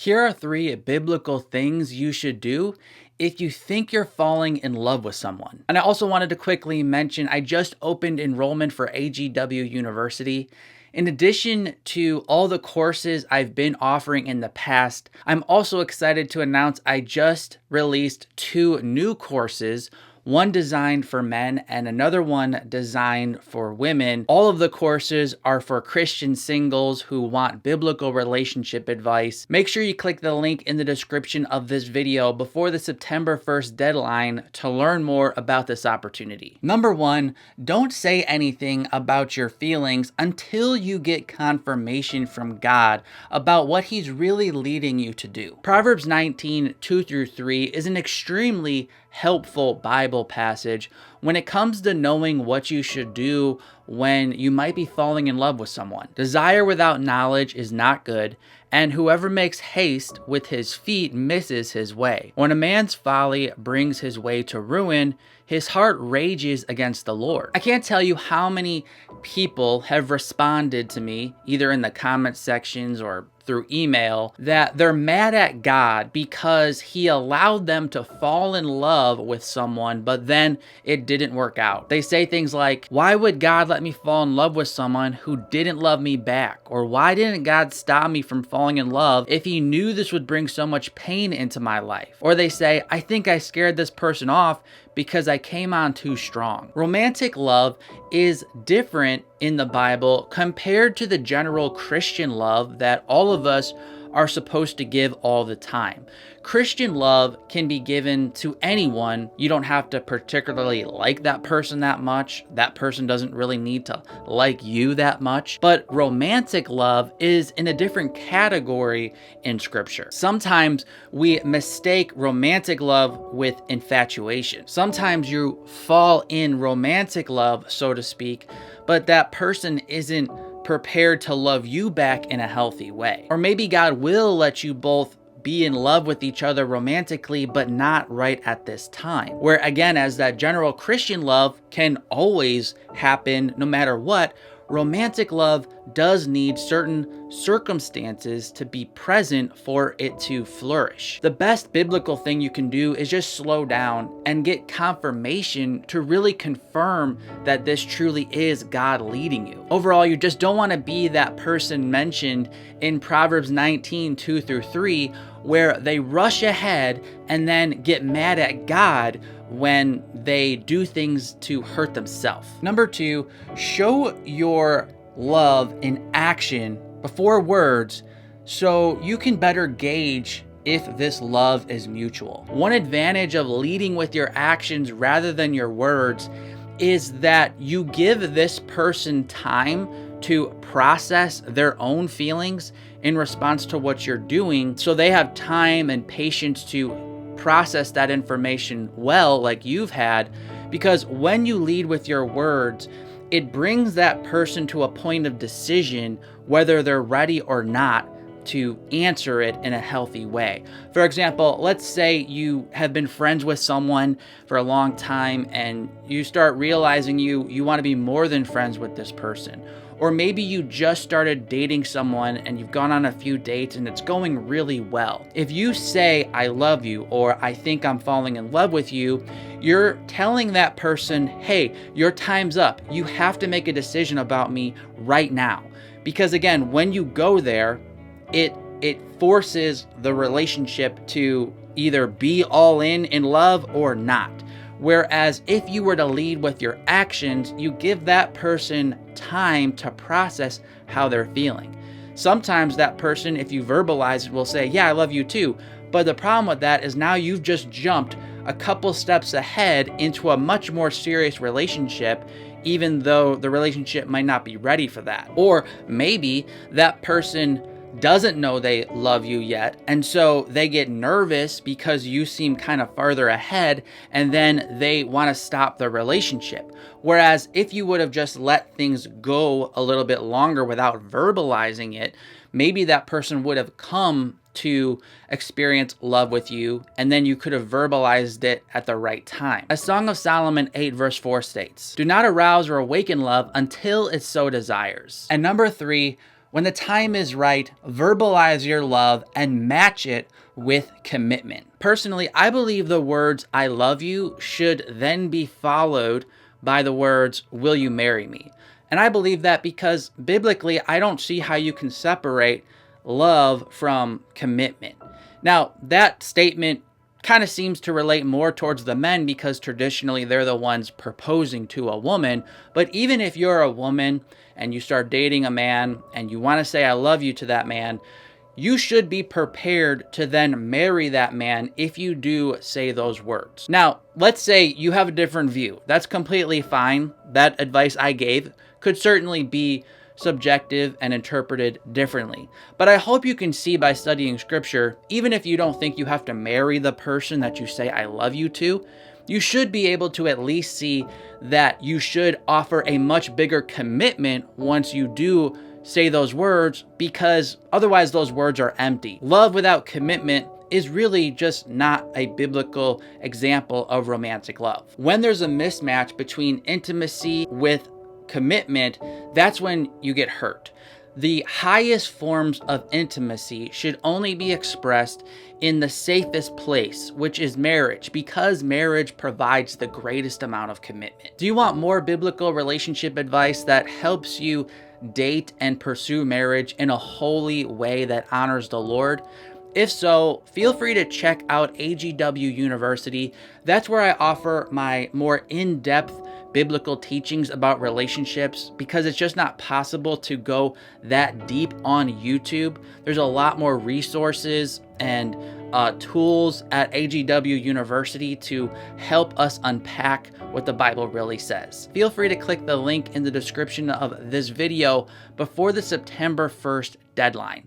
Here are 3 biblical things you should do if you think you're falling in love with someone. And I also wanted to quickly mention I just opened enrollment for AGW University. In addition to all the courses I've been offering in the past, I'm also excited to announce I just released 2 new courses. One designed for men and another one designed for women. All of the courses are for Christian singles who want biblical relationship advice. Make sure you click the link in the description of this video before the September 1st deadline to learn more about this opportunity. Number 1, don't say anything about your feelings until you get confirmation from God about what He's really leading you to do. Proverbs 19:2-3 is an extremely helpful Bible passage when it comes to knowing what you should do when you might be falling in love with someone. Desire without knowledge is not good, and whoever makes haste with his feet misses his way. When a man's folly brings his way to ruin, his heart rages against the Lord. I can't tell you how many people have responded to me, either in the comment sections or through email, that they're mad at God because He allowed them to fall in love with someone, but then it didn't work out. They say things like, why would God let me fall in love with someone who didn't love me back? Or why didn't God stop me from falling in love if He knew this would bring so much pain into my life? Or they say, I think I scared this person off because I came on too strong. Romantic love is different in the Bible compared to the general Christian love that all of us are supposed to give all the time. Christian love can be given to anyone. You don't have to particularly like that person that much. That person doesn't really need to like you that much. But romantic love is in a different category in Scripture. Sometimes we mistake romantic love with infatuation. Sometimes you fall in romantic love, so to speak, but that person isn't prepared to love you back in a healthy way. Or maybe God will let you both be in love with each other romantically, but not right at this time. Where again, as that general Christian love can always happen no matter what, romantic love does need certain circumstances to be present for it to flourish. The best biblical thing you can do is just slow down and get confirmation to really confirm that this truly is God leading you. Overall, you just don't want to be that person mentioned in Proverbs 19:2-3, where they rush ahead and then get mad at God when they do things to hurt themselves. Number 2, show your love in action before words so you can better gauge if this love is mutual. One advantage of leading with your actions rather than your words is that you give this person time to process their own feelings in response to what you're doing, so they have time and patience to process that information well, like you've had. Because when you lead with your words, it brings that person to a point of decision whether they're ready or not to answer it in a healthy way. For example, let's say you have been friends with someone for a long time and you start realizing you want to be more than friends with this person. Or maybe you just started dating someone and you've gone on a few dates and it's going really well. If you say, I love you, or I think I'm falling in love with you, you're telling that person, hey, your time's up. You have to make a decision about me right now. Because again, when you go there, it forces the relationship to either be all in love or not. Whereas if you were to lead with your actions, you give that person time to process how they're feeling. Sometimes that person, if you verbalize it, will say, yeah, I love you too. But the problem with that is now you've just jumped a couple steps ahead into a much more serious relationship, even though the relationship might not be ready for that. Or maybe that person doesn't know they love you yet, and so they get nervous because you seem kind of farther ahead, and then they want to stop the relationship. Whereas if you would have just let things go a little bit longer without verbalizing it, maybe that person would have come to experience love with you, and then you could have verbalized it at the right time. A Song of Solomon 8:4 states, "Do not arouse or awaken love until it so desires." And number 3, When the time is right, verbalize your love and match it with commitment. Personally, I believe the words "I love you" should then be followed by the words "Will you marry me?" And I believe that because biblically, I don't see how you can separate love from commitment. Now, that statement kind of seems to relate more towards the men because traditionally they're the ones proposing to a woman. But even if you're a woman and you start dating a man and you want to say "I love you" to that man, you should be prepared to then marry that man if you do say those words. Now, let's say you have a different view. That's completely fine. That advice I gave could certainly be subjective and interpreted differently. But I hope you can see by studying scripture, even if you don't think you have to marry the person that you say "I love you" to, you should be able to at least see that you should offer a much bigger commitment once you do say those words, because otherwise those words are empty. Love without commitment is really just not a biblical example of romantic love. When there's a mismatch between intimacy with commitment, that's when you get hurt. The highest forms of intimacy should only be expressed in the safest place, which is marriage, because marriage provides the greatest amount of commitment. Do you want more biblical relationship advice that helps you date and pursue marriage in a holy way that honors the Lord? If so, feel free to check out AGW University. That's where I offer my more in-depth biblical teachings about relationships, because it's just not possible to go that deep on YouTube. There's a lot more resources and tools at AGW University to help us unpack what the Bible really says. Feel free to click the link in the description of this video before the September 1st deadline.